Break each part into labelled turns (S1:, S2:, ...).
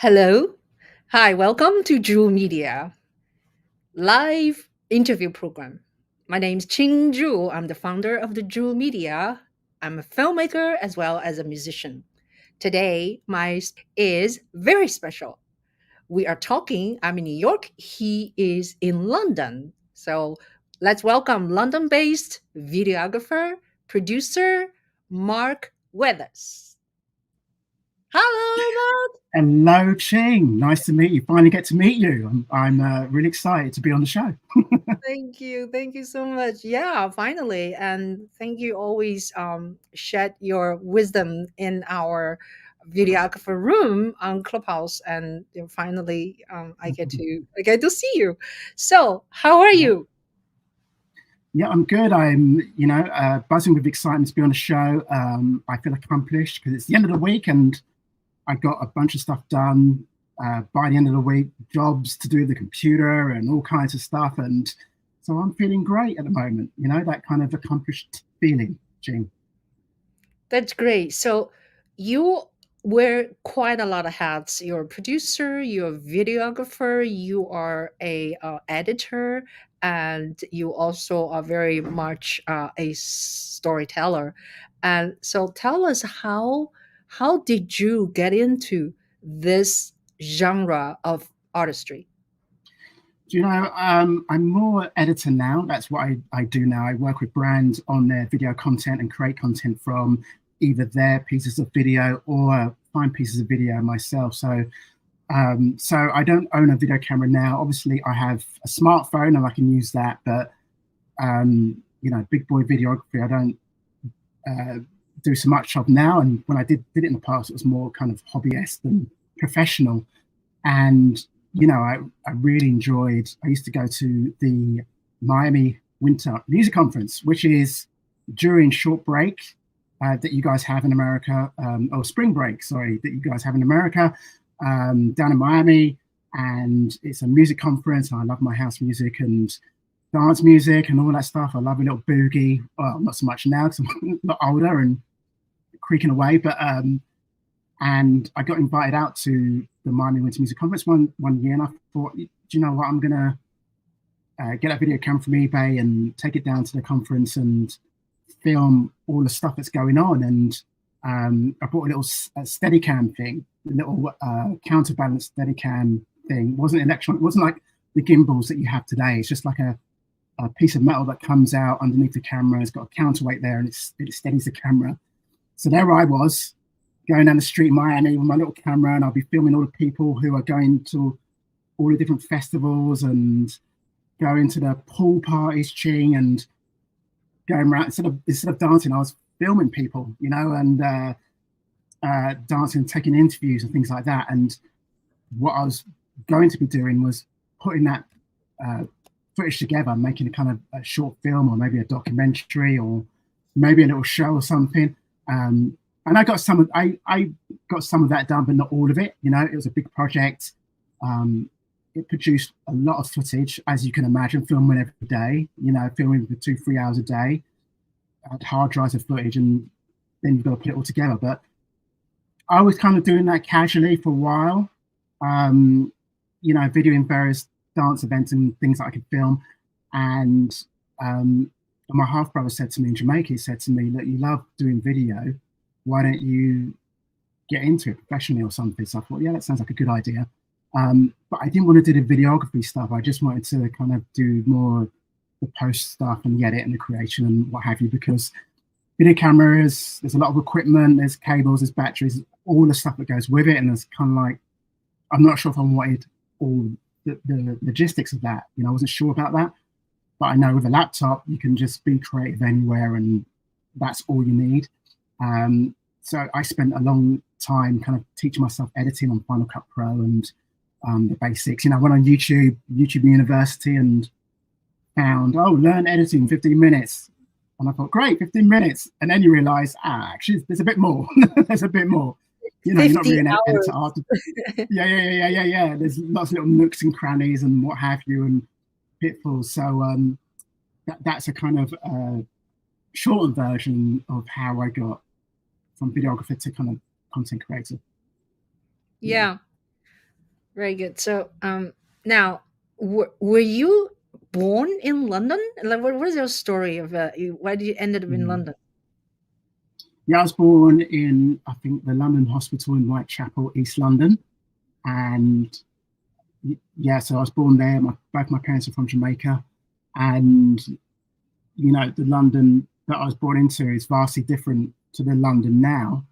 S1: Hello. Hi, welcome to Juhl Media live interview program. My name is Ching Juhl. I'm the founder of the Juhl Media. I'm a filmmaker as well as a musician. Today, my is very special. We are talking, I'm in New York, he is in London. So let's welcome London based videographer, producer, Mark Weathers. Hello, Mark.
S2: Hello, Ching. Nice to meet you. Finally get to meet you. I'm really excited to be on the show.
S1: Thank you. Thank you so much. Yeah, finally. And thank you always shed your wisdom in our videographer room on Clubhouse. And finally I get to see you. So how are
S2: Yeah,
S1: you?
S2: yeah, I'm good. I'm buzzing with excitement to be on the show. I feel accomplished because it's the end of the week and I got a bunch of stuff done by the end of the week, jobs to do with the computer and all kinds of stuff. And so I'm feeling great at the moment, that kind of accomplished feeling, Ching.
S1: That's great. So you wear quite a lot of hats. You're a producer, you're a videographer, you are a editor, and you also are very much a storyteller. And so tell us how did you get into this genre of artistry?
S2: I'm more editor now. That's what I do now. I work with brands on their video content and create content from either their pieces of video or find pieces of video myself. So I don't own a video camera now. Obviously, I have a smartphone and I can use that, but big boy videography, I don't do so much of now. And when I did it in the past, it was more kind of hobbyist than professional. And I really enjoyed. I used to go to the Miami Winter Music Conference, which is during short break that you guys have in America, or spring break, sorry, that you guys have in America, down in Miami. And it's a music conference. And I love my house music and dance music and all that stuff. I love a little boogie. Well, not so much now because I'm a lot older and creaking away, but and I got invited out to the Miami Winter Music Conference one year, and I thought, do you know what? I'm gonna get a video camera from eBay and take it down to the conference and film all the stuff that's going on. And I bought a little Steadicam thing, a little counterbalance Steadicam thing. It wasn't electronic. It wasn't like the gimbals that you have today. It's just like a piece of metal that comes out underneath the camera. It's got a counterweight there, and it steadies the camera. So there I was, going down the street in Miami with my little camera, and I'll be filming all the people who are going to all the different festivals and going to the pool parties, Ching, and going around instead of dancing, I was filming people, and dancing, taking interviews and things like that. And what I was going to be doing was putting that footage together, making a kind of a short film or maybe a documentary or maybe a little show or something. And I got some of that done, but not all of it. It was a big project. It produced a lot of footage, as you can imagine, filming every day. Filming for 2-3 hours a day, had hard drives of footage, and then you've got to put it all together. But I was kind of doing that casually for a while. Videoing various dance events and things that I could film. And my half brother said to me in Jamaica, he said to me, "Look, you love doing video. Why don't you get into it professionally or something?" So I thought, yeah, that sounds like a good idea. But I didn't want to do the videography stuff. I just wanted to kind of do more the post stuff and the edit and the creation and what have you, because video cameras, there's a lot of equipment, there's cables, there's batteries, all the stuff that goes with it. And it's kind of like, I'm not sure if I wanted all the logistics of that. I wasn't sure about that. But I know with a laptop, you can just be creative anywhere, and that's all you need. So I spent a long time kind of teaching myself editing on Final Cut Pro and the basics. I went on YouTube University and found, learn editing 15 minutes. And I thought, great, 15 minutes. And then you realize, actually, there's a bit more. There's a bit more. You're not
S1: 50
S2: really an
S1: hours.
S2: editor after. Yeah. There's lots of little nooks and crannies and what have you and pitfalls. So that's a kind of shortened version of how I got from videographer to kind of content creator.
S1: Yeah. Very good. So, now, were you born in London? Like, what is your story of why did you ended up in
S2: Mm.
S1: London?
S2: Yeah, I was born in, I think, the London Hospital in Whitechapel, East London. And yeah, so I was born there. Both my parents are from Jamaica. And, the London that I was born into is vastly different to the London now,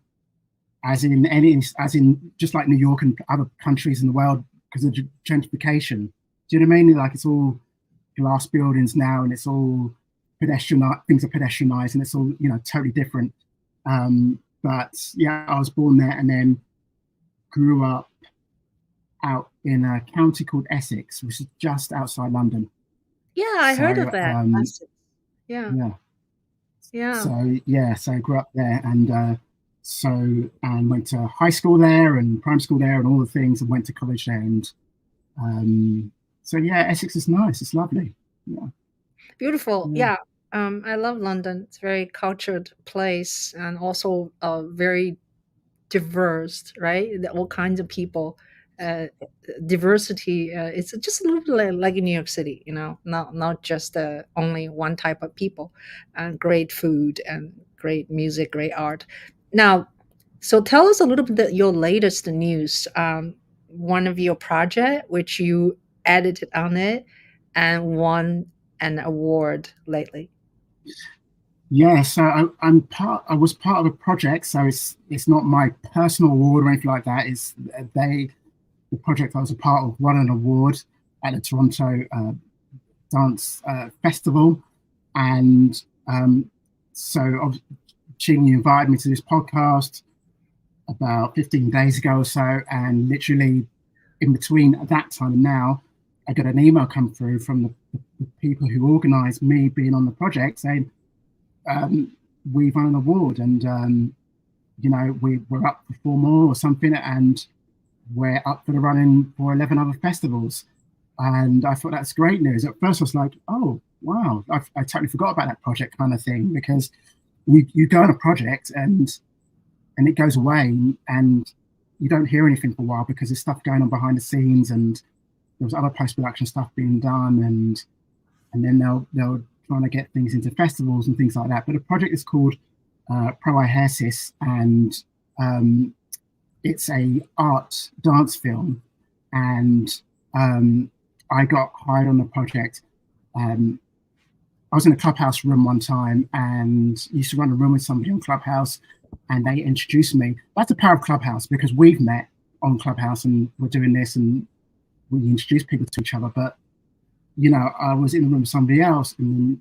S2: as in just like New York and other countries in the world because of gentrification. Do you know what I mean? Like it's all glass buildings now, and it's all pedestrian. Things are pedestrianized, and it's all totally different. But yeah, I was born there and then grew up out in a county called Essex, which is just outside London.
S1: Yeah, I heard of
S2: So
S1: that. Essex. Yeah,
S2: yeah,
S1: yeah.
S2: so I grew up there, and went to high school there and primary school there and all the things, and went to college there. And so yeah, Essex is nice. It's lovely. Yeah,
S1: Beautiful.
S2: yeah.
S1: Yeah. I love London. It's a very cultured place and also very diverse, right? All kinds of people. Uh, Diversity. It's just a little bit like in New York City, not just only one type of people. And great food and great music, great art. Now, so tell us a little bit your latest news. One of your project which you edited on it and won an award lately.
S2: Yeah, so I was part of a project, so it's not my personal award or anything like that. It's the project I was a part of won an award at the Toronto Dance Festival, and so Ching invited me to this podcast about 15 days ago or so, and literally in between that time and now, I got an email come through from the people who organised me being on the project saying, we've won an award, and we're up for 4 more or something, and we're up for the running for 11 other festivals. And I thought that's great news. At first I was like, oh wow, I totally forgot about that project, kind of thing, because you go on a project and it goes away, and you don't hear anything for a while because there's stuff going on behind the scenes, and there was other post-production stuff being done, and then they'll trying to get things into festivals and things like that. But the project is called Pro Ihersis, and it's a art dance film, and I got hired on the project. I was in a Clubhouse room one time and used to run a room with somebody on Clubhouse, and they introduced me. That's the power of Clubhouse, because we've met on Clubhouse and we're doing this and we introduce people to each other. But I was in the room with somebody else, and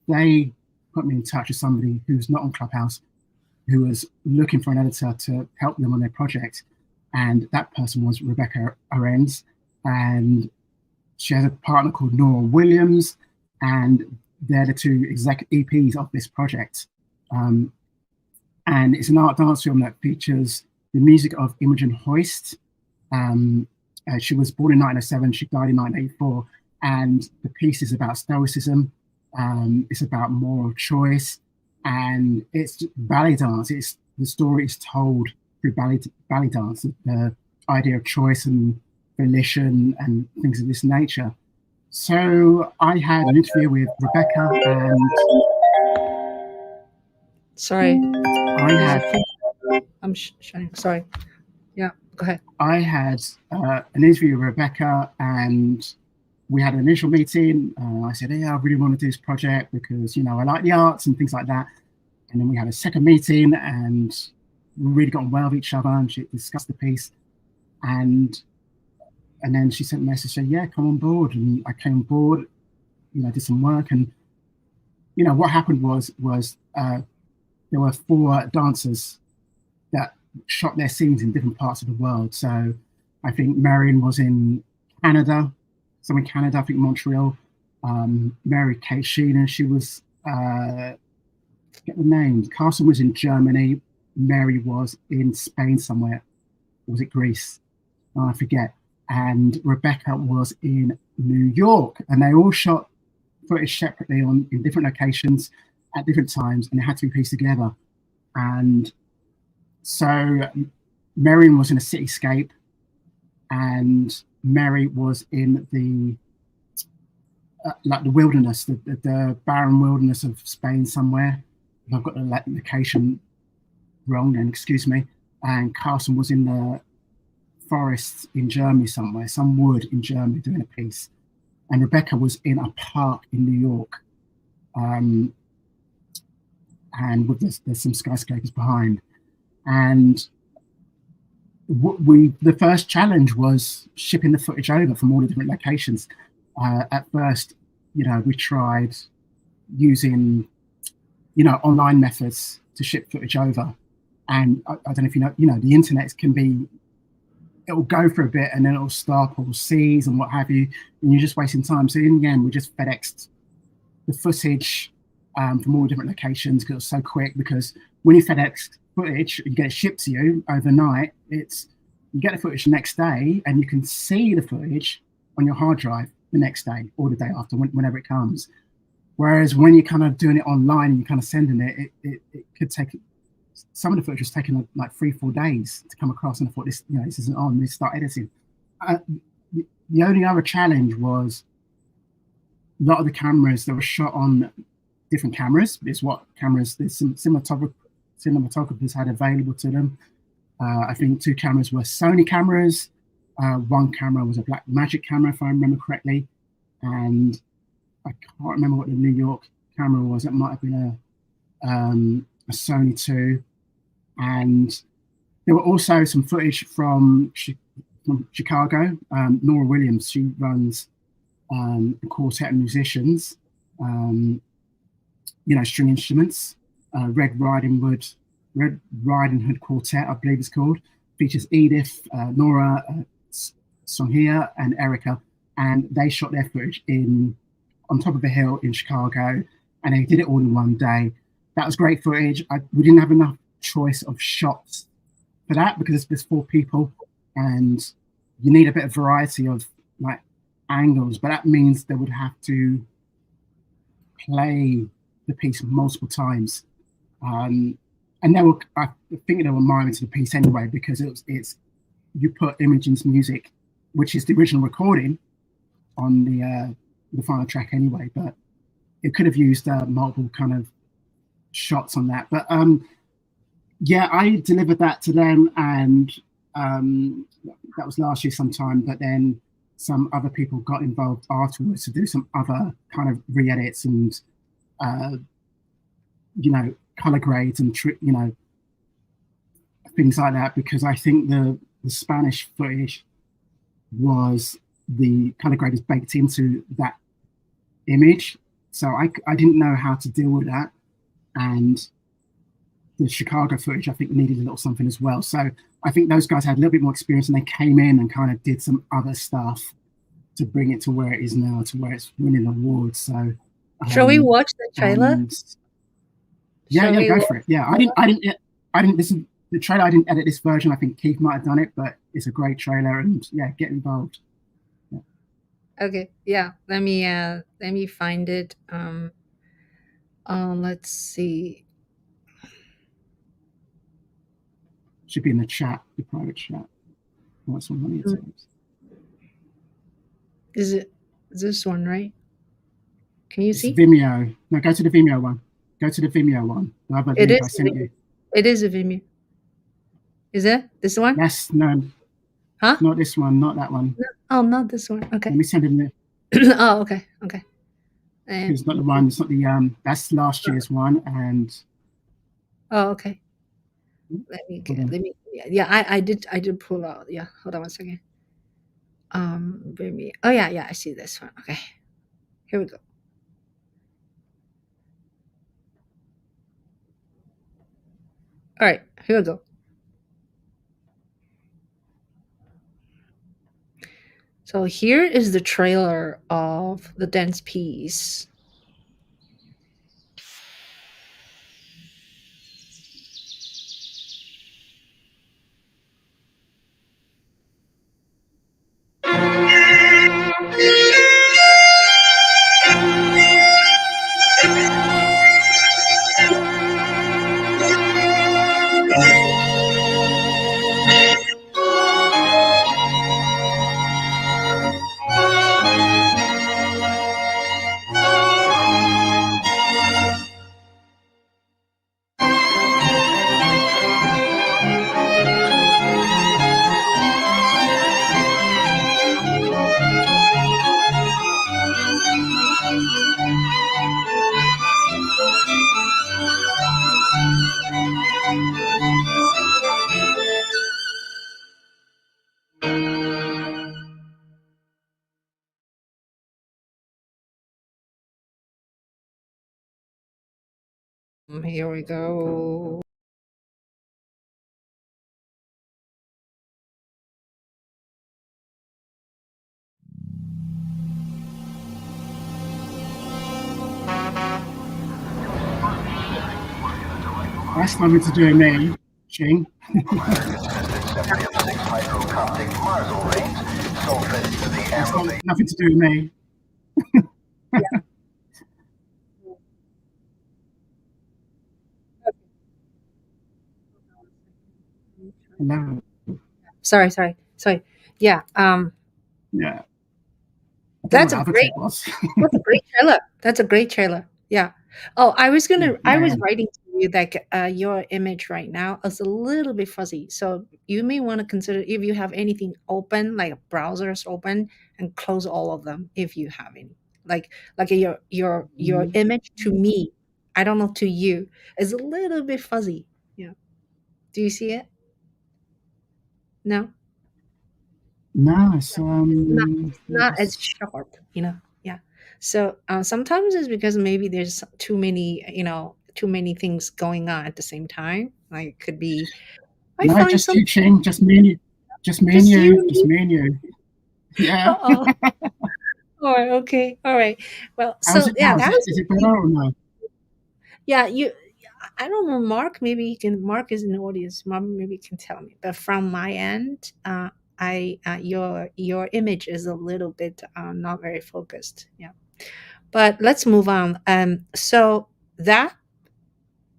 S2: they put me in touch with somebody who's not on Clubhouse, who was looking for an editor to help them on their project. And that person was Rebecca Arends, and she has a partner called Nora Williams, and they're the two exec EPs of this project. And it's an art dance film that features the music of Imogen Hoist. She was born in 1907, she died in 1984, and the piece is about stoicism. It's about moral choice, and it's ballet dance. The story is told through ballet dance, the idea of choice and volition and things of this nature. So I had an interview with Rebecca, and
S1: Sorry,
S2: I had
S1: I'm showing. Sorry. Yeah, go ahead.
S2: I had an interview with Rebecca, and we had an initial meeting. I said, "Hey, I really want to do this project because I like the arts and things like that." And then we had a second meeting, and we really got on well with each other, and she discussed the piece, and then she sent a message saying, "Yeah, come on board." And I came on board, did some work, and what happened was there were 4 dancers that shot their scenes in different parts of the world. So I think Marion was in Canada, I think Montreal. Mary Kate Sheenan, she was, get the names. Carson was in Germany. Mary was in Spain somewhere. Or was it Greece? Oh, I forget. And Rebecca was in New York. And they all shot footage separately in different locations at different times, and it had to be pieced together. And so Marion was in a cityscape, and Mary was in the like the wilderness, the barren wilderness of Spain somewhere. If I've got the location wrong, then excuse me. And Carson was in the forests in Germany somewhere, some wood in Germany, doing a piece. And Rebecca was in a park in New York. And there's some skyscrapers behind. And the first challenge was shipping the footage over from all the different locations. At first, we tried using, online methods to ship footage over. And I don't know if the internet can be, it'll go for a bit and then it'll stop or seize and what have you, and you're just wasting time. So in the end, we just FedExed the footage from all the different locations because it was so quick. Because when you FedEx footage, you get it shipped to you overnight. You get the footage the next day, and you can see the footage on your hard drive the next day or the day after, whenever it comes. Whereas when you're kind of doing it online and you're kind of sending it, it could take. Some of the footage was taking like 3-4 days to come across, and I thought this isn't on. Let's start editing. The only other challenge was a lot of the cameras that were shot on different cameras. It's what cameras the cinematographers had available to them. I think 2 cameras were Sony cameras. 1 camera was a Blackmagic camera, if I remember correctly, and I can't remember what the New York camera was. It might have been a Sony 2. And there were also some footage from Chicago. Nora Williams, she runs a quartet of musicians, string instruments. Red Riding Hood Quartet, I believe it's called. Features Edith, Nora, Songhia, and Erica, and they shot their footage on top of a hill in Chicago, and they did it all in one day. That was great footage. We didn't have enough choice of shots for that because there's 4 people, and you need a bit of variety of like angles. But that means they would have to play the piece multiple times, and I think they were miming to the piece anyway, because it's you put Imogen's music, which is the original recording, on the final track anyway. But it could have used multiple kind of shots on that. But yeah, I delivered that to them, and that was last year sometime. But then some other people got involved afterwards to do some other kind of re-edits and color grades and things like that, because I think the Spanish footage was the color grade is baked into that image, so I didn't know how to deal with that. And the Chicago footage, I think, needed a little something as well. So I think those guys had a little bit more experience, and they came in and kind of did some other stuff to bring it to where it is now, to where it's winning awards. So
S1: shall we watch the trailer?
S2: Yeah, go for it. Yeah, I didn't listen the trailer. I didn't edit this version. I think Keith might have done it, but it's a great trailer, and yeah, get involved.
S1: Yeah. Okay, yeah. Let me find it. Let's see.
S2: Should be in the chat, the private chat. What's some money it saves?
S1: Is it this one, right? Can you see?
S2: Vimeo. No, go to the Vimeo one. Go to the Vimeo one. The other link I sent you.
S1: It is a Vimeo. Is it this one?
S2: Yes. No.
S1: Huh?
S2: Not this one. Not that one.
S1: No, oh, not this one. Okay.
S2: Let me send it in
S1: there. Oh, okay. Okay. And
S2: it's not the one. It's not the that's last year's one. And
S1: oh, okay. Let me. Yeah, I did pull out. Yeah, hold on one second. Vimeo. Oh yeah, I see this one. Okay, here we go. All right, here we go. So here is the trailer of the dance piece. Here we go.
S2: That's nothing to do with me, Ching. That's nothing to do with me.
S1: Yeah.
S2: No.
S1: Sorry. Yeah.
S2: Yeah. I don't know
S1: That's
S2: what
S1: a
S2: the other
S1: great
S2: clip was.
S1: That's a great trailer. That's a great trailer. Yeah. Oh, I
S2: Yeah.
S1: was writing to you that your image right now is a little bit fuzzy. So you may want to consider if you have anything open, like browsers open, and close all of them if you have any. Like your image to me, I don't know to you, is a little bit fuzzy. Yeah. Do you see it? No?
S2: No, it's
S1: Not as sharp, you know. Yeah. So sometimes it's because maybe there's too many, too many things going on at the same time. Like it could be I
S2: no,
S1: find
S2: just
S1: some
S2: teaching, just me and you, just me and
S1: just you
S2: you,
S1: and
S2: just
S1: me.
S2: me and you. Yeah.
S1: Uh-oh. All right, okay. All right. Well,
S2: How's
S1: so
S2: it
S1: yeah,
S2: now?
S1: that was
S2: Is it better or no?
S1: yeah, you I don't know, Mark, maybe you can Mark is in the audience. Mark maybe can tell me. But from my end, I your image is a little bit not very focused. Yeah. But let's move on. So that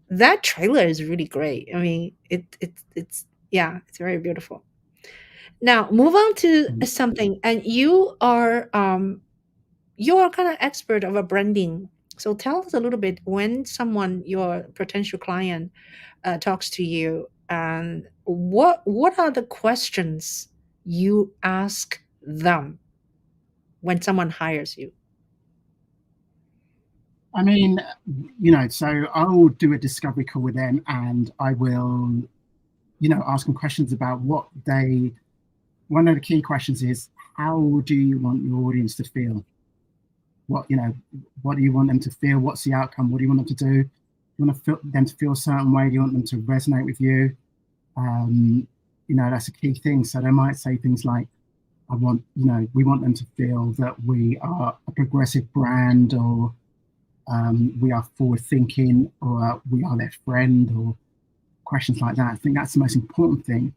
S1: that trailer is really great. I mean, it's yeah, it's very beautiful. Now move on to something, and you are kind of expert of a branding. So tell us a little bit when someone, your potential client, talks to you, and what are the questions you ask them when someone hires you?
S2: I mean, so I will do a discovery call with them, and I will, ask them questions about what they. One of the key questions is, how do you want your audience to feel? What do you want them to feel? What's the outcome? What do you want them to do? You want them to feel a certain way? Do you want them to resonate with you? Um, that's a key thing. So they might say things like, we want them to feel that we are a progressive brand, or we are forward thinking, or we are their friend, or questions like that. I think that's the most important thing.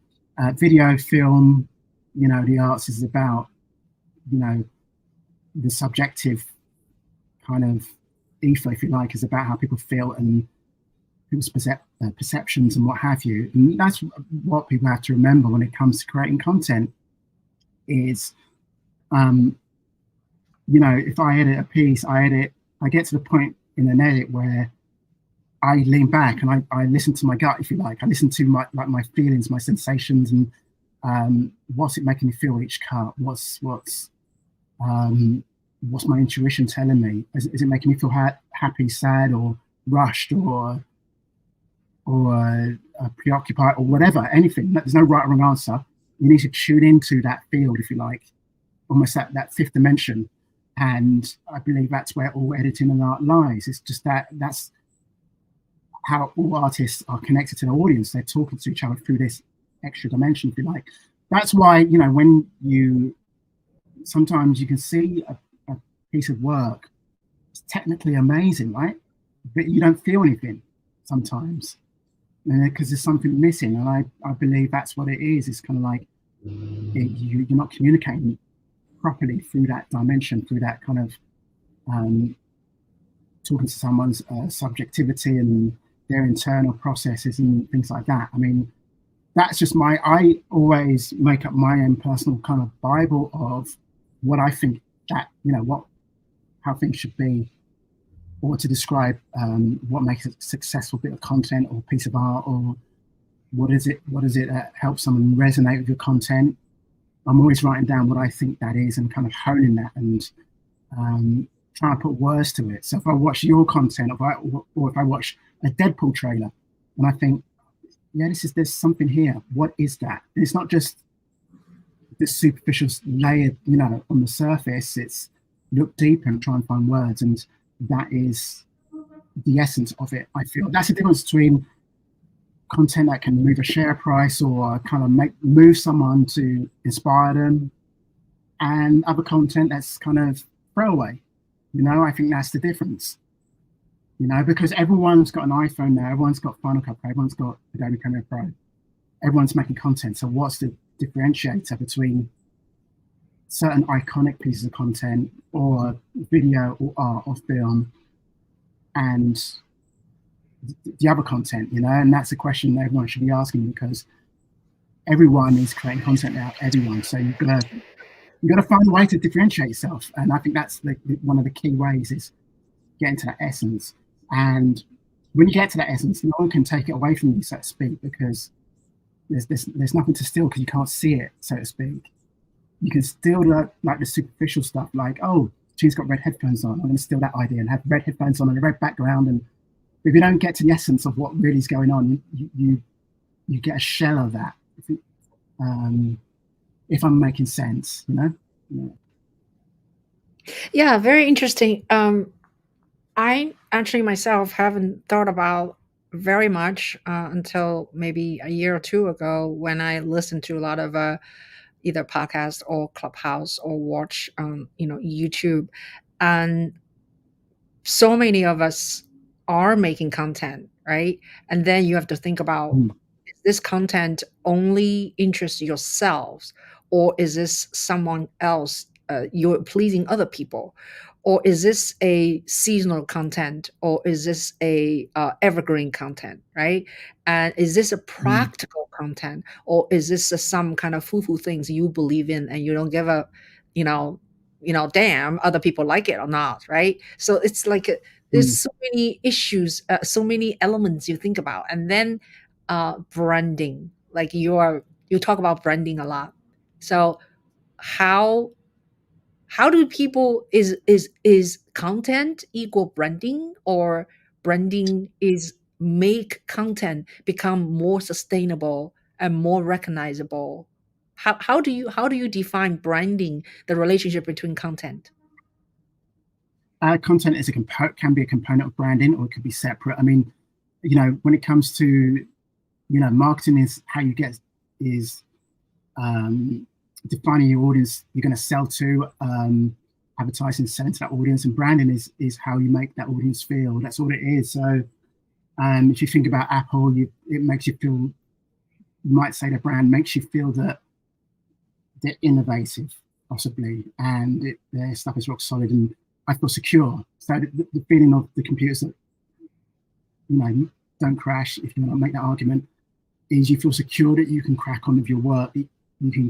S2: Video, film, the arts is about, you know, the subjective kind of ether, if you like, is about how people feel and people's perceptions and what have you. And that's what people have to remember when it comes to creating content is, um, if I edit a piece, I get to the point in an edit where I lean back and I listen to my gut, if you like. I listen to my feelings, my sensations, and what's it making me feel each cut? Um, what's my intuition telling me? Is it making me feel happy, sad, or rushed, or preoccupied, or whatever? Anything. There's no right or wrong answer. You need to tune into that field, if you like, almost that fifth dimension. And I believe that's where all editing and art lies. It's just that's how all artists are connected to their audience. They're talking to each other through this extra dimension, if you like. That's why, when you sometimes you can see a piece of work, it's technically amazing, right? But you don't feel anything sometimes because there's something missing. And I believe that's what it is. It's kind of like you're not communicating properly through that dimension, through that kind of talking to someone's subjectivity and their internal processes and things like that. I mean, that's just I always make up my own personal kind of Bible of what I think that, how things should be, or to describe what makes a successful bit of content or piece of art, or what is it that helps someone resonate with your content. I'm always writing down what I think that is and kind of honing that and trying to put words to it. So if I watch your content, or if I watch a Deadpool trailer and I think, yeah, there's something here. What is that? And it's not just this superficial layer, on the surface. It's look deeper and try and find words, and that is the essence of it. I feel that's the difference between content that can move a share price or kind of move someone to inspire them, and other content that's kind of throwaway. I think that's the difference. Because everyone's got an iPhone now, everyone's got Final Cut Pro, everyone's got Adobe Premiere Pro, everyone's making content. So what's the differentiator between certain iconic pieces of content or video or art or film and the other content, and that's a question everyone should be asking, because everyone is creating content now, everyone. So you've got to find a way to differentiate yourself. And I think that's one of the key ways is getting to that essence. And when you get to that essence, no one can take it away from you, so to speak, because there's nothing to steal because you can't see it, so to speak. You can steal like the superficial stuff, like, oh, she's got red headphones on, I'm going to steal that idea and have red headphones on and a red background. And if you don't get to the essence of what really is going on, you get a shell of that. If I'm making sense,
S1: Yeah, very interesting. I actually myself haven't thought about very much until maybe a year or two ago, when I listened to a lot of either podcast or Clubhouse or watch YouTube. And so many of us are making content, right? And then you have to think about, is this content only interest yourselves, or is this someone else, you're pleasing other people, or is this a seasonal content, or is this a evergreen content, right? And is this a practical content, or is this some kind of foo-foo things you believe in and you don't give a you know damn other people like it or not, right? So it's like there's so many issues, so many elements you think about. And then branding, like you talk about branding a lot. So how do people, is content equal branding, or branding is make content become more sustainable and more recognizable? How do you define branding, the relationship between content?
S2: Content is can be a component of branding, or it could be separate. I mean, when it comes to, marketing is how you get is defining your audience you're going to sell to, advertising, selling to that audience, and branding is how you make that audience feel. That's all it is. So if you think about Apple, it makes you feel, you might say the brand makes you feel that they're innovative, possibly, and their stuff is rock solid, and I feel secure. So the feeling of the computers that, don't crash, if you want to make that argument, is you feel secure that you can crack on with your work, you can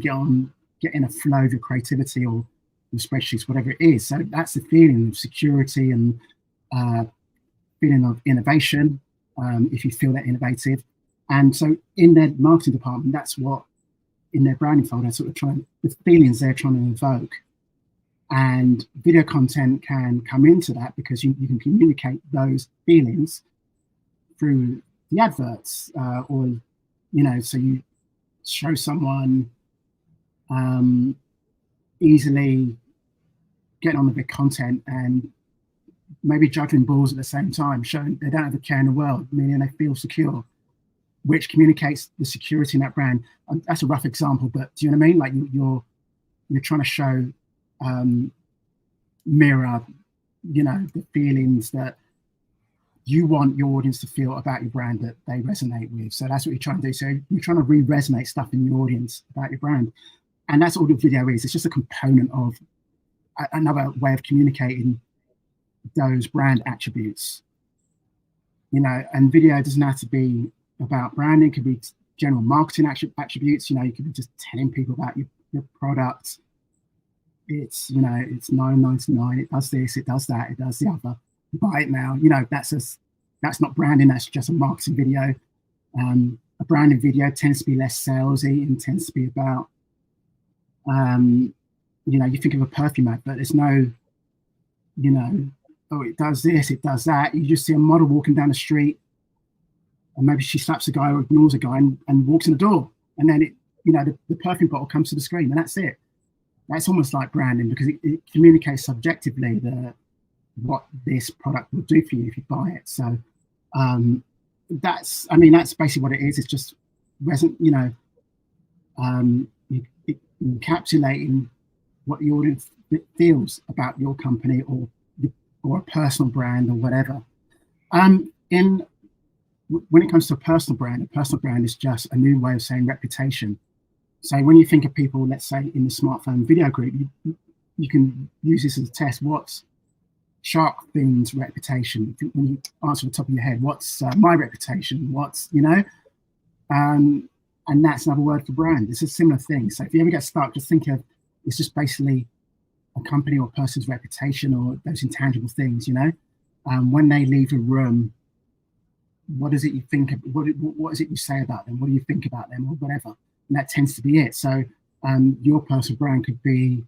S2: get in a flow of your creativity or your spreadsheets, whatever it is. So that's the feeling of security and feeling of innovation, if you feel that innovative. And so in their marketing department, that's what, in their branding folder, sort of the feelings they're trying to invoke. And video content can come into that because you can communicate those feelings through the adverts, or so you show someone easily getting on with their content and maybe juggling balls at the same time, showing they don't have a care in the world, meaning they feel secure, which communicates the security in that brand. That's a rough example, but do you know what I mean? Like you're trying to show, mirror, the feelings that you want your audience to feel about your brand that they resonate with. So that's what you're trying to do. So you're trying to re-resonate stuff in your audience about your brand. And that's all the video is. It's just a component of another way of communicating those brand attributes. And video doesn't have to be about branding. It could be general marketing attributes. You could be just telling people about your product. It's, it's $9.99. It does this, it does that, it does the other. Buy it now. That's not branding. That's just a marketing video. A branding video tends to be less salesy and tends to be about, you think of a perfume ad, but there's no, oh, it does this, it does that. You just see a model walking down the street, and maybe she slaps a guy or ignores a guy and walks in the door, and then the perfume bottle comes to the screen, and that's it. That's almost like branding because it communicates subjectively what this product will do for you if you buy it. So um, I mean, that's basically what it is. It's just you know, encapsulating what the audience feels about your company or a personal brand or whatever. In When it comes to a personal brand is just a new way of saying reputation. So when you think of people, let's say in the smartphone video group, you can use this as a test. What's Shark Fin's reputation? When you answer the top of your head, what's my reputation? What's, um, and that's another word for brand. It's a similar thing. So if you ever get stuck, just think of it's just basically a company or a person's reputation or those intangible things. When they leave a room, what is it you think? What is it you say about them? What do you think about them, or whatever? And that tends to be it. So your personal brand could be,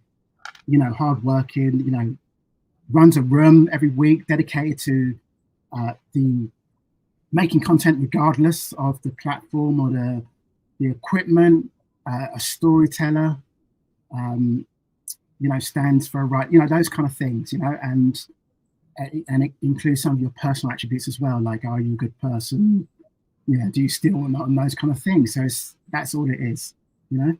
S2: hardworking. Runs a room every week dedicated to the making content regardless of the platform or the equipment. A storyteller, stands for a right. Those kind of things. And it includes some of your personal attributes as well, like are you a good person? Do you steal or not, and those kind of things. So that's all it is, you know.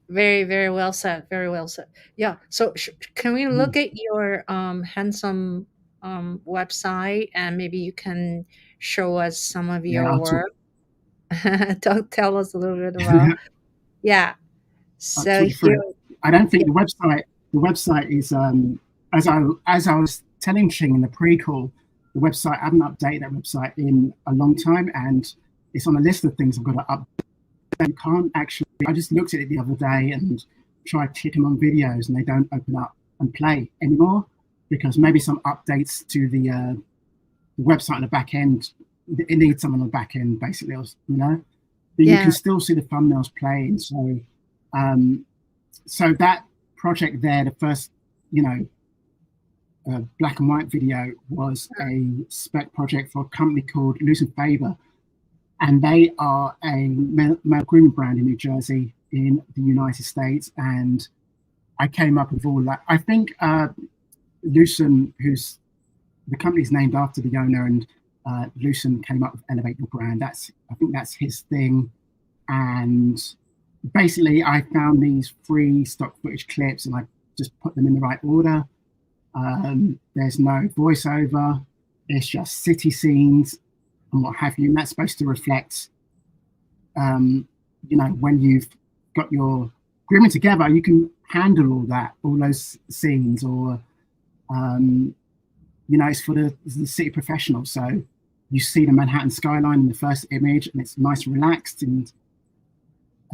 S1: Very, very well said. Very well said. Yeah. So can we
S2: Mm.
S1: look at your handsome website, and maybe you can show us some of
S2: Yeah,
S1: your
S2: I'll talk.
S1: work? Tell us a little bit about. Yeah.
S2: I'll
S1: So
S2: talk you through
S1: here,
S2: it. I don't
S1: yeah,
S2: think the website is as I was telling Ching in the pre-call, the website I haven't updated that website in a long time, and it's on a list of things I've got to update. You can't actually. I just looked at it the other day and tried clicking on videos, and they don't open up and play anymore because maybe some updates to the website on the back end. It needs someone on the back end, basically, But you can
S1: yeah,
S2: still see the thumbnails playing. Um, so that project there, the first, you know, black and white video was a spec project for a company called Loose and Favor, and they are a male grooming brand in New Jersey, in the United States. And I came up with all that. I think Lucen, who's the company's named after the owner, and Lucen came up with Elevate Your Brand. I think that's his thing. And basically, I found these free stock footage clips, and I just put them in the right order. There's no voiceover. It's just city scenes and what have you. And that's supposed to reflect, when you've got your grooming together, you can handle all those scenes, or it's for the city professional. So you see the Manhattan skyline in the first image, and it's nice and relaxed. And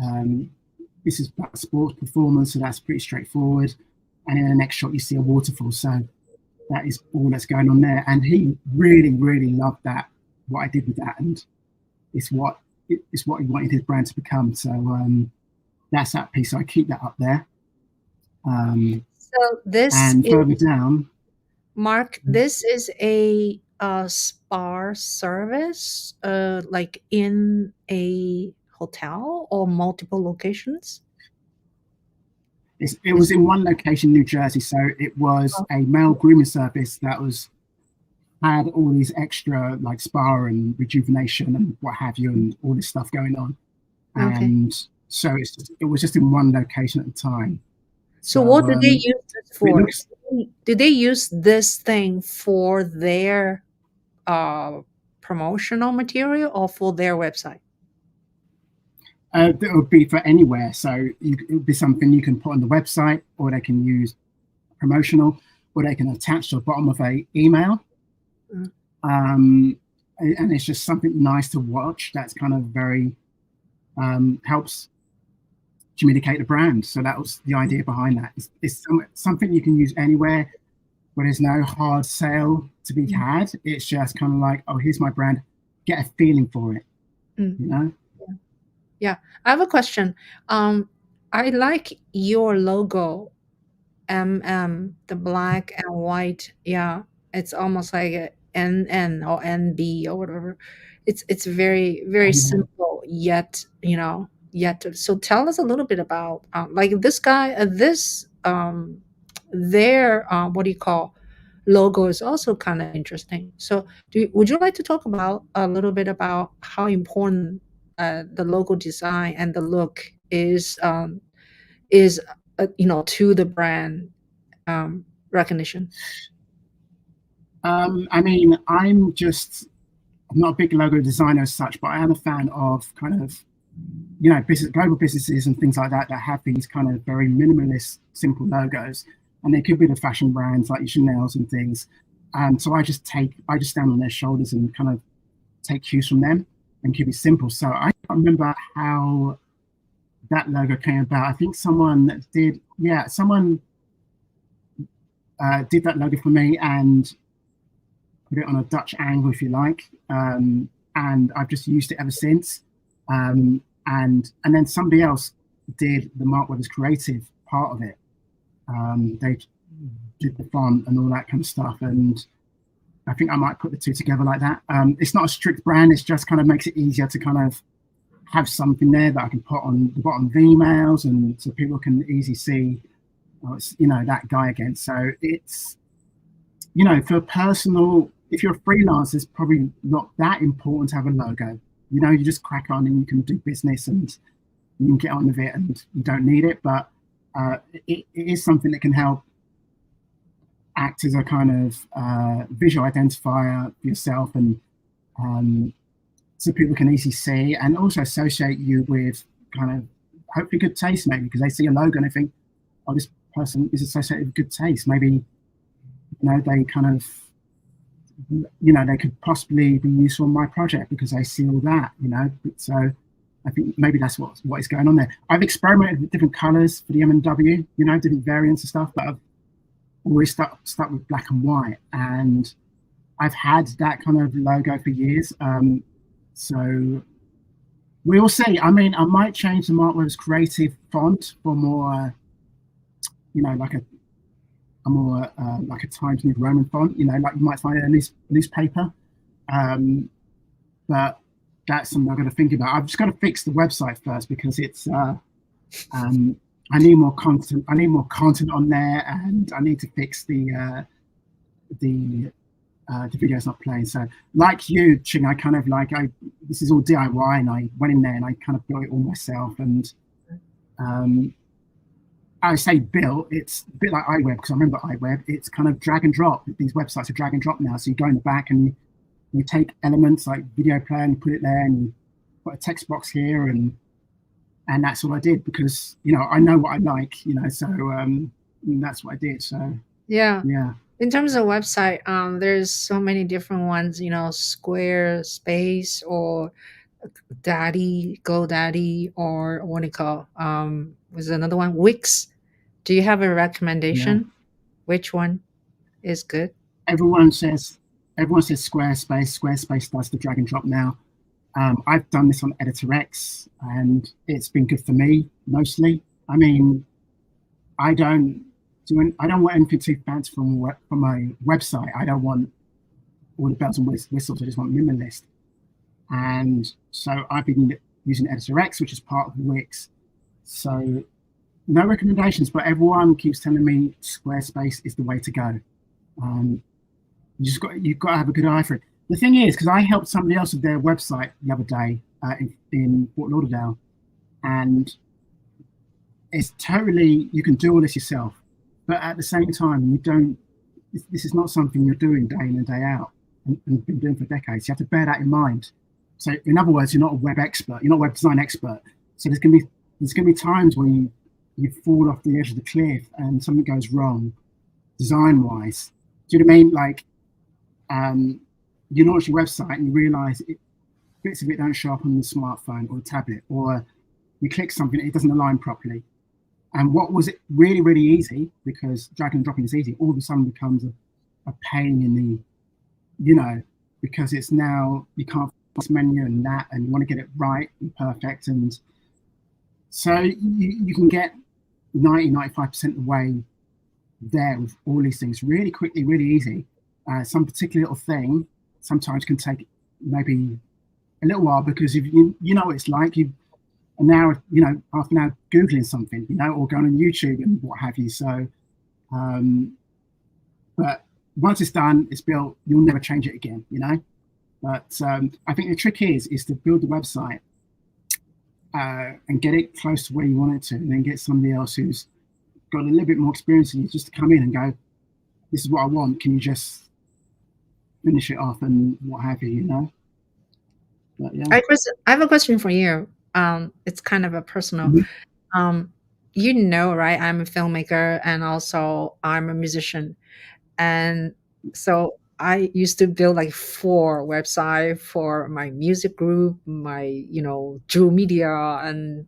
S2: um, this is about sports performance, so that's pretty straightforward. And in the next shot, you see a waterfall. So that is all that's going on there. And he really, really loved that, what I did with that. And it's what he wanted his brand to become. So that's that piece. So I keep that up there. Um,
S1: so this
S2: and
S1: is
S2: further down,
S1: Mark. This is a spa service, like in a hotel or multiple locations.
S2: it
S1: Is
S2: was in one location, New Jersey. So it was
S1: oh,
S2: a male grooming service that had all these extra like spa and rejuvenation and what have you, and all this stuff going on.
S1: okay.
S2: And so it was just in one location at the time.
S1: So
S2: So
S1: what do they use this
S2: it
S1: for?
S2: looks
S1: Do they use this thing for their uh, promotional material or for their website?
S2: that would be for anywhere. So it would be something you can put on the website, or they can use promotional, or they can attach to the bottom of a email.
S1: Mm.
S2: And it's just something nice to watch. That's kind of very helps communicate the brand. So that was the idea behind that. It's something you can use anywhere, where there's no hard sale to be
S1: Mm.
S2: had. It's just kind of like, oh, here's my brand. Get a feeling for it,
S1: Mm.
S2: you know?
S1: Yeah. Yeah. I have a question. I like your logo, the black and white. Yeah, it's almost like a NN or NB or whatever. It's very, very
S2: Yeah.
S1: simple, yet yet. So tell us a little bit about like this guy, this their what do you call logo is also kind of interesting. So, would you like to talk about a little bit about how important the logo design and the look is to the brand recognition?
S2: I mean, I'm not a big logo designer as such, but I am a fan of kind of, global businesses and things like that have these kind of very minimalist, simple logos, and they could be the fashion brands like Chanel's and things. So I just stand on their shoulders and kind of take cues from them and keep it simple. So I can't remember how that logo came about. I think someone did that logo for me and put it on a Dutch angle, if you like, and I've just used it ever since. And then somebody else did the Mark Webber's creative part of it. They did the font and all that kind of stuff, and I think I might put the two together like that. It's not a strict brand; it's just kind of makes it easier to kind of have something there that I can put on the bottom of emails, and so people can easily see, oh, it's that guy again. So it's for personal. If you're a freelancer, it's probably not that important to have a logo. You just crack on and you can do business and you can get on with it, and you don't need it. But it is something that can help act as a kind of visual identifier for yourself, and so people can easily see and also associate you with kind of hopefully good taste, maybe because they see a logo and they think, oh, this person is associated with good taste. Maybe they kind of they could possibly be useful in my project because they see all that. So I think maybe that's what is going on there. I've experimented with different colors for the M&W, different variants and stuff, but I've always stuck with black and white, and I've had that kind of logo for years. So we will see. I mean, I might change the Mark Webber's creative font for more, like a more like a Times New Roman font, like you might find in a newspaper. But that's something I've got to think about. I've just got to fix the website first because it's I need more content. I need more content on there, and I need to fix the video's not playing. So, like you, Ching, I kind of this is all DIY, and I went in there and I kind of built it all myself. And I say built, it's a bit like iWeb because I remember iWeb. It's kind of drag and drop. These websites are drag and drop now. So you go in the back and you take elements like video player and you put it there, and you put a text box here, and that's all I did because I know what I like, so that's what I did. So
S1: Yeah.
S2: yeah.
S1: In terms of website, there's so many different ones, Squarespace or GoDaddy, or what do you call? Was another one Wix? Do you have a recommendation?
S2: Yeah.
S1: Which one is good?
S2: Everyone says Squarespace. Squarespace does the drag and drop now. I've done this on EditorX, and it's been good for me mostly. I mean, I don't want anything too fancy from my website. I don't want all the bells and whistles. I just want minimalist. And so I've been using EditorX, which is part of Wix. So no recommendations, but everyone keeps telling me Squarespace is the way to go. You've got to have a good eye for it. The thing is, because I helped somebody else with their website the other day in Fort Lauderdale, and it's totally, you can do all this yourself, but at the same time, this is not something you're doing day in and day out and been doing for decades. You have to bear that in mind. So in other words, you're not a web expert, you're not a web design expert. So there's going to be times when you fall off the edge of the cliff and something goes wrong design wise. Do you know what I mean? Like, you launch your website and you realize bits of it don't show up on the smartphone or the tablet, or you click something, it doesn't align properly. And what was it really, really easy, because drag and dropping is easy, all of a sudden becomes a pain in the, because it's now, you can't find this menu and that, and you want to get it right and perfect. And so you can get 90-95% of the way there with all these things really quickly, really easy. Some particular little thing sometimes can take maybe a little while, because if you know what it's like, an hour, half an hour Googling something, or going on YouTube and what have you. So But once it's done, it's built, you'll never change it again, you know. But I think the trick is to build the website and get it close to where you want it to, and then get somebody else who's got a little bit more experience than you just to come in and go, this is what I want, can you just finish it off and what have you, you know. But yeah.
S1: I have a question for you. It's kind of a personal.
S2: Mhm.
S1: You know, right? I'm a filmmaker and also I'm a musician. And so I used to build like 4 website for my music group, my, Juhl Media and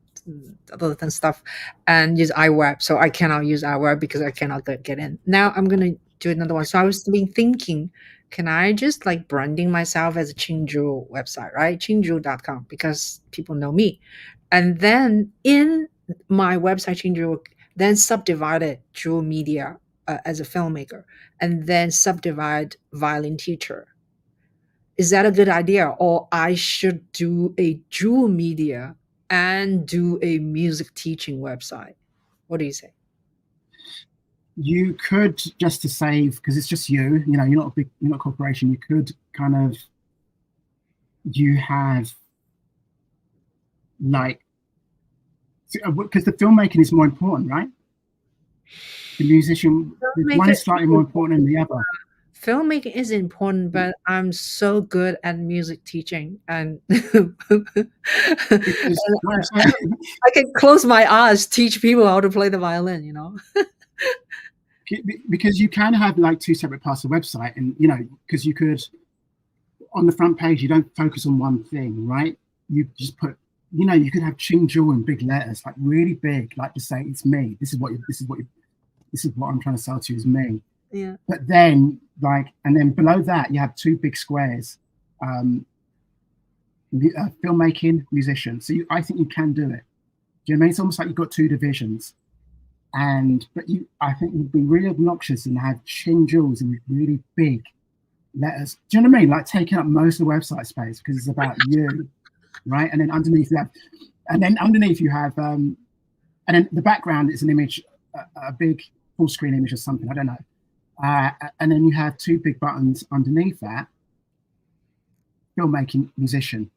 S1: other than stuff, and use iWeb. So I cannot use iWeb because I cannot get in. Now I'm gonna do another one. So I was been thinking, can I just like branding myself as a Ching Juhl website, right? Chingjuhl.com, because people know me. And then in my website, Ching Juhl, then subdivided Juhl Media as a filmmaker, and then subdivide violin teacher. Is that a good idea? Or I should do a Juhl Media and do a music teaching website? What do you say?
S2: You could, just to save, because it's just you know, you're not a corporation, you could kind of, you have like, because the filmmaking is more important, right? The musician, one
S1: Filmmaker
S2: is slightly more important than the other.
S1: Filmmaking is important, but I'm so good at music teaching, and
S2: Because what I'm saying,
S1: I can close my eyes, teach people how to play the violin, you know?
S2: because you can have like 2 separate parts of the website, and you know, because you could, on the front page, you don't focus on one thing, right? You just put, you know, you could have Ching Juhl in big letters, like really big, like to say it's me. This is what I'm trying to sell to you, is me.
S1: Yeah.
S2: But then, like, and then below that, you have 2 big squares, filmmaking, musician. So I think you can do it. Do you know what I mean? It's almost like you've got 2 divisions. But I think you'd be really obnoxious and have Ching Juhls in really big letters. Do you know what I mean? Like taking up most of the website space because it's about you, right? And then underneath you have, and then the background is an image, a big full screen image or something. I don't know. And then you have 2 big buttons underneath that, filmmaking, musician,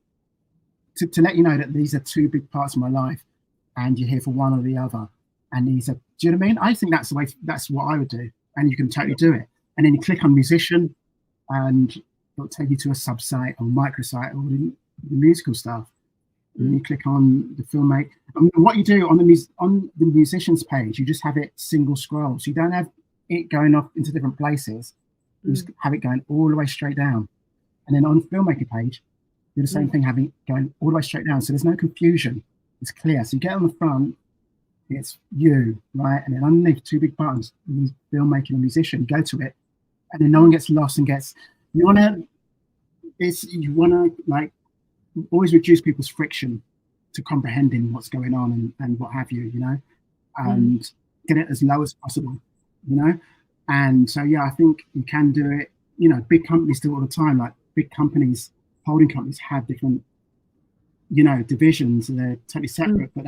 S2: to let you know that these are 2 big parts of my life, and you're here for one or the other. And these are, do you know what I mean? I think that's what I would do, and you can totally do it. And then you click on musician, and it'll take you to a sub-site or microsite or the musical stuff. And then you click on the filmmaker. And what you do on the musicians page, you just have it single scroll, so you don't have it going off into different places. You just have it going all the way straight down. And then on the filmmaker page, do the same thing, having it going all the way straight down, so there's no confusion. It's clear. So you get on the front, it's you, right? And then underneath, 2 big buttons, filmmaking and musician, go to it, and then no one gets lost and gets, you want to like always reduce people's friction to comprehending what's going on and what have you, you know, and get it as low as possible, you know. And so, yeah, I think you can do it. You know, big companies do it all the time. Like big companies, holding companies have different, you know, divisions, and they're totally separate, but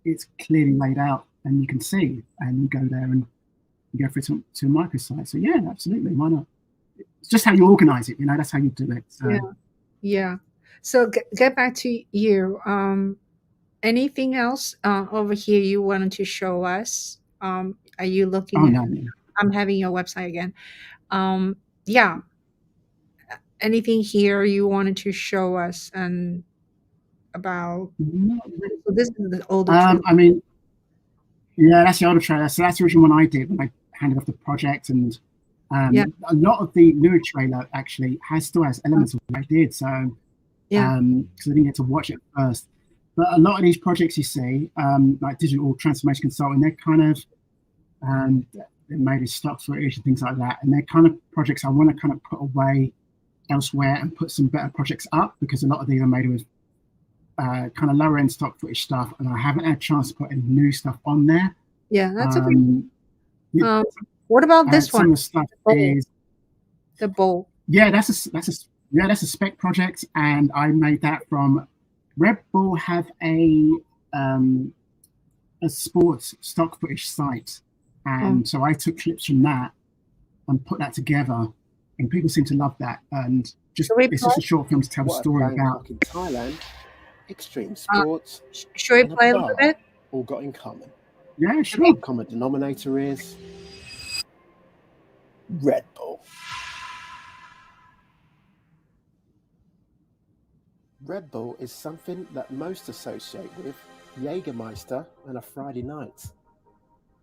S2: it's clearly laid out and you can see, and you go there and you go through to a microsite. So yeah, absolutely, why not? It's just how you organize it, you know, that's how you do it. So.
S1: Yeah. So get back to you. Anything else over here you wanted to show us? Are you looking at?
S2: No.
S1: I'm having your website again. Yeah. Anything here you wanted to show us and about? So this is the older.
S2: I mean, yeah, that's the older trailer. So that's the original one I did when I handed off the project, and a lot of the newer trailer actually still has elements of what I did. So because I didn't get to watch it first. But a lot of these projects you see, like digital transformation consulting, they're kind of they're made of stock footage and things like that, and they're kind of projects I want to kind of put away elsewhere and put some better projects up, because a lot of these are made with kind of lower end stock footage stuff, and I haven't had a chance to put any new stuff on there.
S1: Yeah, that's okay. What about this one?
S2: Some of the stuff is
S1: the bowl.
S2: Yeah, that's a spec project, and I made that from Red Bull. Have a sports stock footage site, And so I took clips from that and put that together, and people seem to love that. And it's just a short film to tell a story about
S3: in Thailand, extreme sports,
S1: should we play a little bit?
S3: All got in common.
S2: Yeah, sure.
S3: The common denominator is Red Bull. Red Bull is something that most associate with Jägermeister and a Friday night.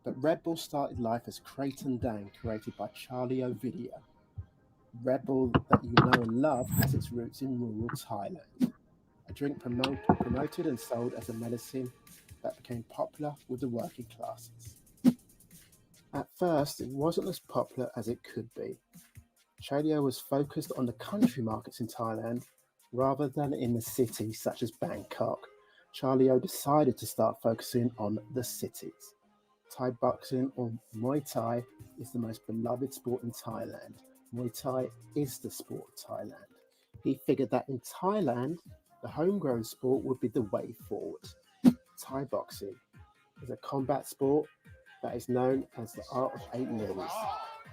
S3: But Red Bull started life as Kraton Dang, created by Charlie Ovidia. Red Bull that you know and love has its roots in rural Thailand. A drink promoted and sold as a medicine that became popular with the working classes. At first, it wasn't as popular as it could be. Chalio was focused on the country markets in Thailand rather than in the cities such as Bangkok. Chalio decided to start focusing on the cities. Thai boxing, or Muay Thai, is the most beloved sport in Thailand. Muay Thai is the sport of Thailand. He figured that in Thailand, the homegrown sport would be the way forward. Thai boxing is a combat sport that is known as the art of 8 limbs.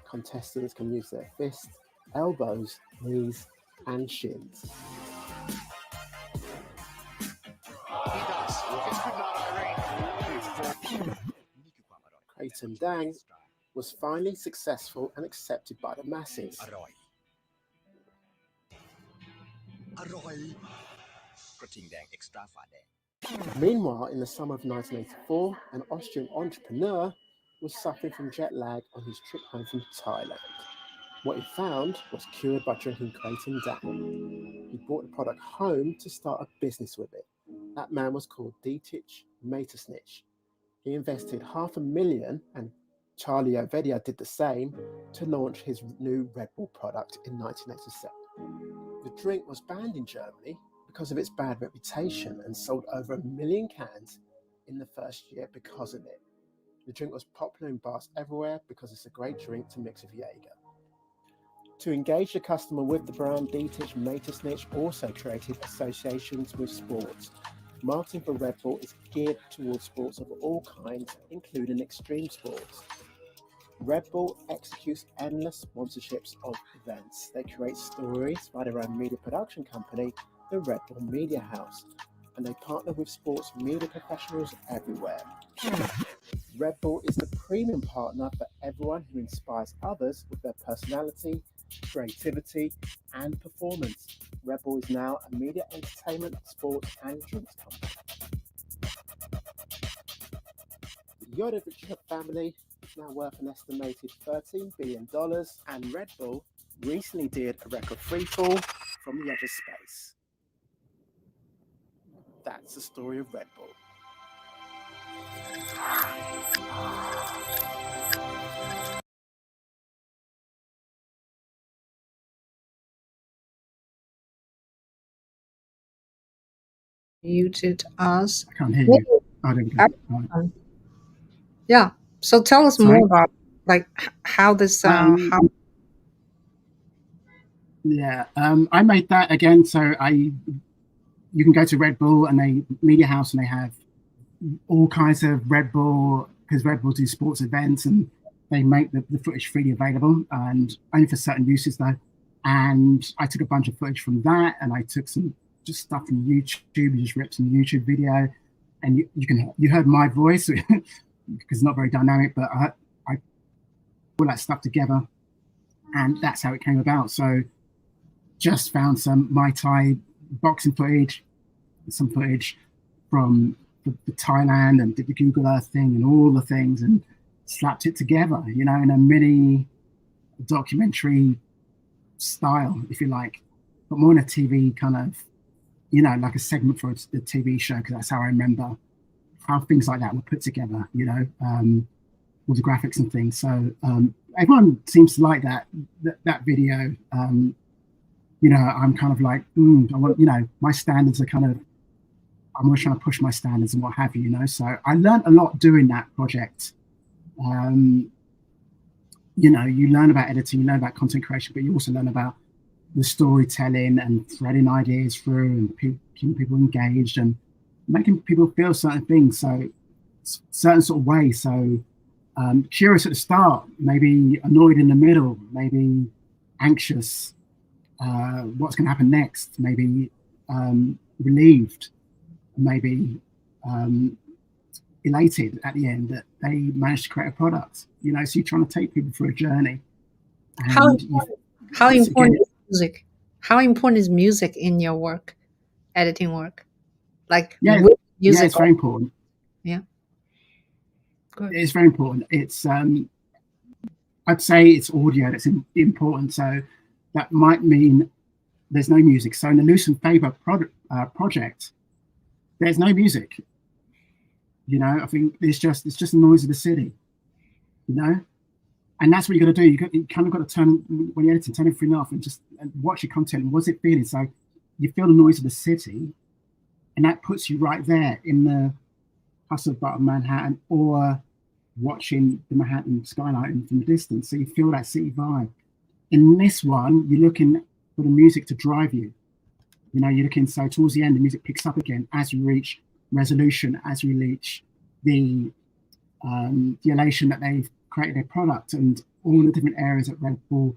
S3: Contestants can use their fists, elbows, knees, and shins. Kraton Dang was finally successful and accepted by the masses. Meanwhile, in the summer of 1984, an Austrian entrepreneur was suffering from jet lag on his trip home from Thailand. What he found was cured by drinking Kraton Dang. He brought the product home to start a business with it. That man was called Dietrich Matersnich. He invested $500,000, and Charlie Ovidia did the same, to launch his new Red Bull product in 1987. The drink was banned in Germany because of its bad reputation and sold over 1 million cans in the first year because of it. The drink was popular in bars everywhere because it's a great drink to mix with Jaeger. To engage the customer with the brand, Dietrich Matersnich also created associations with sports. Marketing for Red Bull is geared towards sports of all kinds, including extreme sports. Red Bull executes endless sponsorships of events. They create stories by their own media production company, the Red Bull Media House, and they partner with sports media professionals everywhere. Red Bull is the premium partner for everyone who inspires others with their personality, creativity, and performance. Red Bull is now a media, entertainment, sports, and drinks company. The Yoda family is now worth an estimated $13 billion, and Red Bull recently did a record freefall from the edge of space. That's the story of Red Bull.
S1: Muted us.
S2: I can't hear you. I don't get it.
S1: Yeah. So tell us more about how this how.
S2: Yeah, I made that again. So you can go to Red Bull and they Media House, and they have all kinds of Red Bull, because Red Bull do sports events, and they make the footage freely available, and only for certain uses though. And I took a bunch of footage from that, and I took some just stuff from YouTube. You just ripped some YouTube video, and you heard my voice because it's not very dynamic, but I put all that stuff together, and that's how it came about. So just found some Muay Thai boxing footage, some footage from the Thailand, and did the Google Earth thing and all the things, and slapped it together, in a mini documentary style, if you like, but more in a TV kind of, like a segment for the TV show, because that's how I remember how things like that were put together, all the graphics and things. So everyone seems to like that video. I'm kind of like, I want, my standards are kind of, I'm always trying to push my standards and what have you, So I learned a lot doing that project. You learn about editing, you learn about content creation, but you also learn about the storytelling and threading ideas through, and keeping people engaged and making people feel certain things, so certain sort of way. So curious at the start, maybe annoyed in the middle, maybe anxious, what's going to happen next, maybe relieved, maybe elated at the end that they managed to create a product. So you're trying to take people through a journey.
S1: How
S2: And
S1: how important is music? How important is music in your work, editing work? Like
S2: yeah,
S1: with
S2: yeah,
S1: music?
S2: it's very important.
S1: Yeah. Good.
S2: It's very important. It's I'd say it's audio that's important. So that might mean there's no music. So in the Loose and Faber project, there's no music. I think it's just the noise of the city. And that's what you got to do. You kind of got to turn, when you're editing, turn everything off and just watch your content. And what's it feeling? So you feel the noise of the city, and that puts you right there in the hustle of Manhattan, or watching the Manhattan skyline from a distance. So you feel that city vibe. In this one, you're looking for the music to drive you. You're looking, so towards the end, the music picks up again as you reach resolution, as you reach the elation that they've created their product, and all the different areas that Red Bull,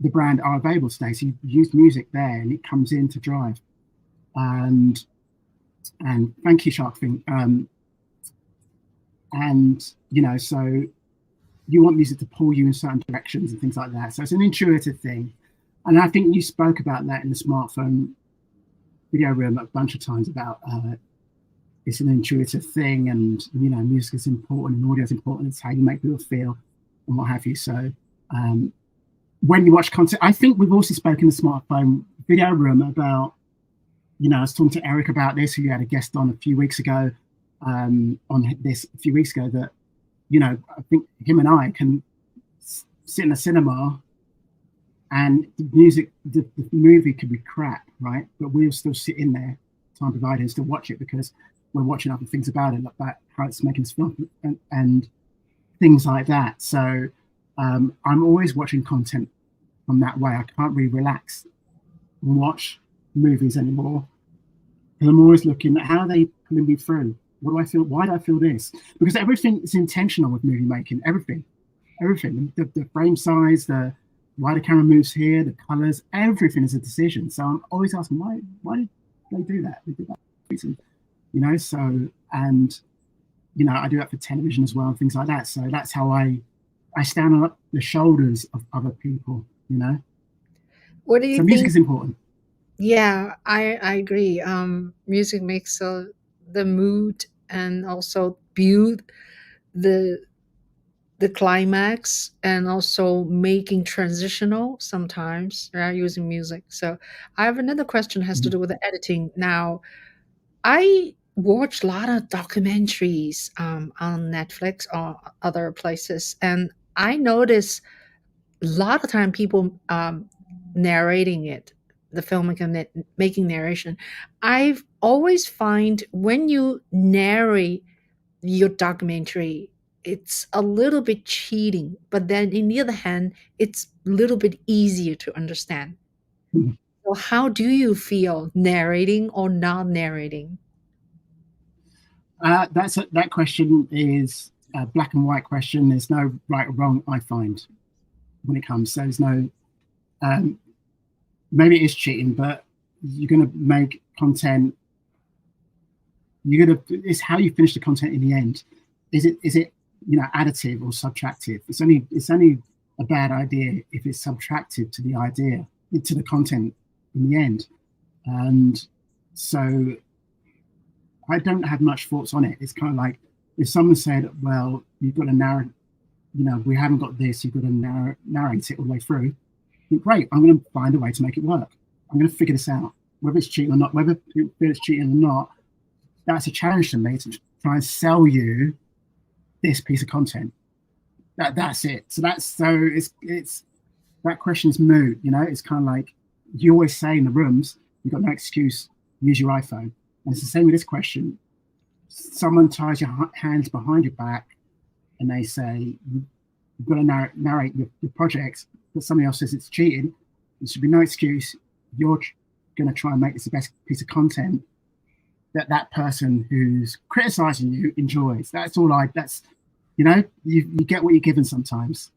S2: the brand, are available today. So you use music there, and it comes in to drive. And thank you, Shark Fin. So you want music to pull you in certain directions and things like that. So it's an intuitive thing. And I think you spoke about that in the smartphone video room a bunch of times about it's an intuitive thing, and music is important and audio is important. It's how you make people feel and what have you. So when you watch content, I think we've also spoken in the smartphone video room about, I was talking to Eric about this, who you had a guest on a few weeks ago, that I think him and I can sit in a cinema and the music, the movie could be crap, right? But we'll still sit in there, time provided, and still watch it because we're watching other things about it, like how it's making us feel and things like that. So I'm always watching content from that way. I can't really relax and watch movies anymore, because I'm always looking at how are they pulling me through. What do I feel? Why do I feel this? Because everything is intentional with movie making. Everything. The frame size, why the camera moves here, the colors, everything is a decision. So I'm always asking, why did they do that? They did that reason, So, and I do that for television as well and things like that. So that's how I stand on the shoulders of other people.
S1: What do you think?
S2: Music is important.
S1: Yeah, I agree. Music makes the mood and also build the climax, and also making transitional sometimes, right, using music. So I have another question, has to do with the editing. Now, I watch a lot of documentaries on Netflix or other places, and I notice a lot of time people narrating it, the filmmaker making narration. I've always find when you narrate your documentary, it's a little bit cheating, but then in the other hand, it's a little bit easier to understand.
S2: Mhm.
S1: So how do you feel narrating or not narrating?
S2: That question is a black and white question. There's no right or wrong, I find, when it comes. So there's no, maybe it is cheating, but you're going to make content. It's how you finish the content in the end. Is it additive or subtractive? It's only a bad idea if it's subtractive to the idea, to the content in the end. And so I don't have much thoughts on it. It's kind of like if someone said, well, you've got to narrate, we haven't got this, you've got to narrate it all the way through. Great, I'm going to find a way to make it work. I'm going to figure this out, whether it's cheating or not, whether it's cheating or not. That's a challenge to me, to try and sell you this piece of content. That's it. So it's that question's moot. It's kind of like you always say in the rooms, you've got no excuse, use your iPhone. And it's the same with this question. Someone ties your hands behind your back and they say, you've got to narrate your project, but somebody else says it's cheating. There should be no excuse. You're going to try and make this the best piece of content that person who's criticizing you enjoys. That's you get what you're given sometimes.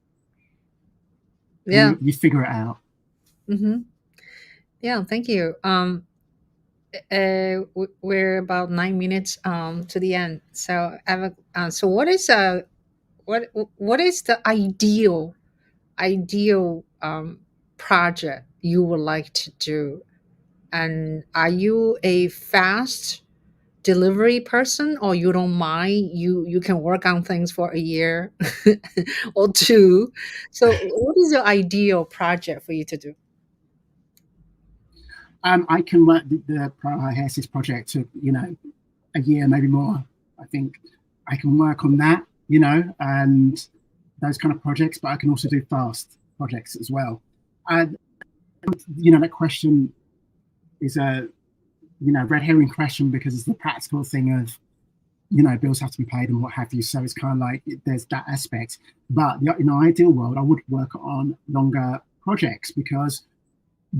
S1: Yeah.
S2: You figure it out.
S1: Mm-hmm. Yeah. Thank you. We're about 9 minutes to the end. So I have so what is the ideal project you would like to do? And are you a fast delivery person, or you don't mind, you can work on things for a year or two? So what is your ideal project for you to do?
S2: I can work the Hairsis project to a year, maybe more. I think I can work on that, and those kind of projects, but I can also do fast projects as well. And that question is a red herring question, because it's the practical thing of bills have to be paid and what have you. So it's kind of like there's that aspect. But in an ideal world, I would work on longer projects, because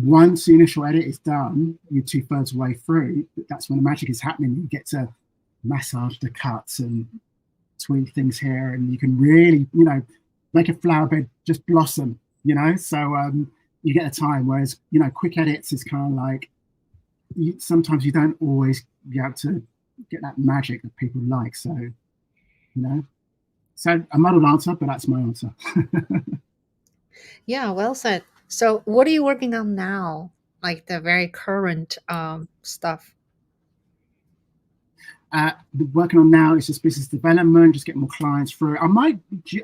S2: once the initial edit is done, you're 2/3 way through. That's when the magic is happening. You get to massage the cuts and tweak things here, and you can really, make a flower bed just blossom. So you get a time. Whereas quick edits is kind of like sometimes you don't always be able to get that magic that people like. So so a muddled answer, but that's my answer.
S1: Yeah, well said. So what are you working on now, like the very current stuff?
S2: Working on now is just business development, just getting more clients through. I might get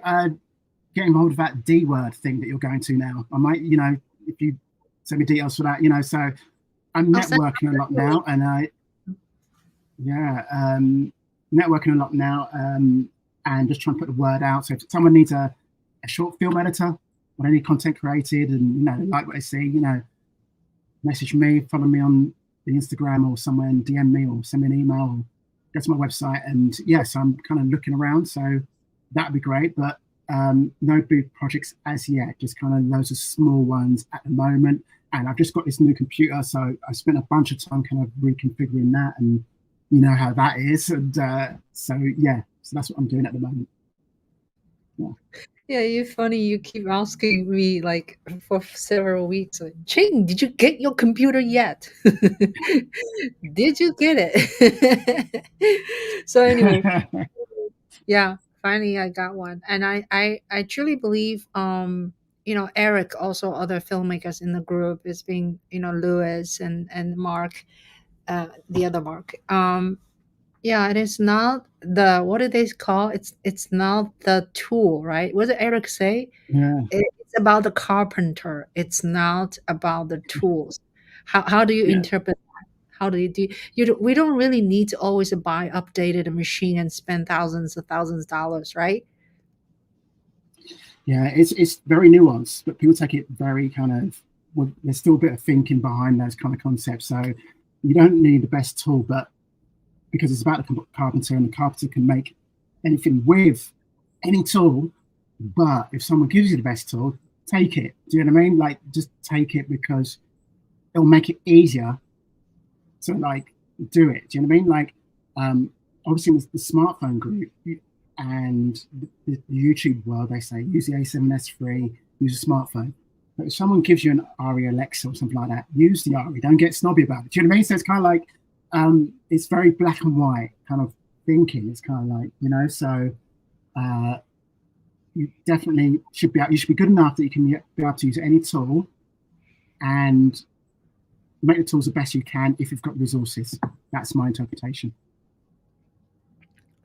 S2: involved with that D word thing that you're going to now. I might, if you send me details for that, so I'm networking a lot now, and networking a lot now, and just trying to put the word out. So if someone needs a short film editor or any content created, and like what I see, message me, follow me on the Instagram or somewhere, and DM me or send me an email, or go to my website. And yes, I'm kind of looking around, so that'd be great. But no big projects as yet, just kind of loads of small ones at the moment. And I've just got this new computer, so I spent a bunch of time kind of reconfiguring that, and you know how that is. And so that's what I'm doing at the moment.
S1: Yeah, you're funny. You keep asking me like for several weeks, like, Ching, did you get your computer yet? Did you get it? So anyway, yeah, finally I got one. And I truly believe Eric, also other filmmakers in the group, is being, Lewis and Mark, the other Mark. Yeah, it is not the, what do they call, it's not the tool, right? What did Eric say?
S2: Yeah.
S1: It's about the carpenter. It's not about the tools. How do you interpret that? How do we don't really need to always buy updated machine and spend thousands of dollars, right?
S2: Yeah, it's very nuanced, but people take it very kind of, well, there's still a bit of thinking behind those kind of concepts. So you don't need the best tool, but because it's about the carpenter, and the carpenter can make anything with any tool. But if someone gives you the best tool, take it. Do you know what I mean? Like, just take it, because it'll make it easier to like do it. Do you know what I mean? Like, obviously the smartphone group and the YouTube world, they say use the A7S3, use a smartphone. But if someone gives you an ARRI Alexa or something like that, use the ARRI. Don't get snobby about it. Do you know what I mean? So it's kind of like, it's very black and white kind of thinking. It's kind of like, so you definitely should be good enough that you can be able to use any tool and make the tools the best you can if you've got resources. That's my interpretation.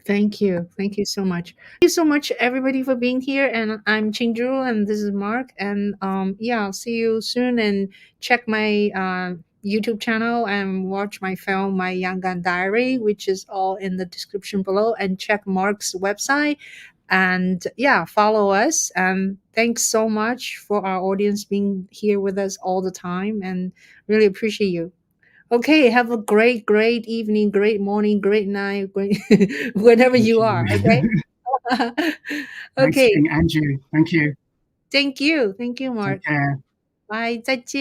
S1: Thank you. Thank you so much. Thank you so much, everybody, for being here. And I'm Ching Juhl, and this is Mark. And I'll see you soon. And check my YouTube channel and watch my film, My Young Gun Diary, which is all in the description below. And check Mark's website. And follow us. And thanks so much for our audience being here with us all the time. And really appreciate you. Okay, have a great, great evening, great morning, great night, great whenever you are. Okay.
S2: Thanks,
S1: Okay.
S2: Andrew. Thank you.
S1: Thank you. Thank you,
S2: Take
S1: Mark.
S2: care.
S1: Bye. 再见。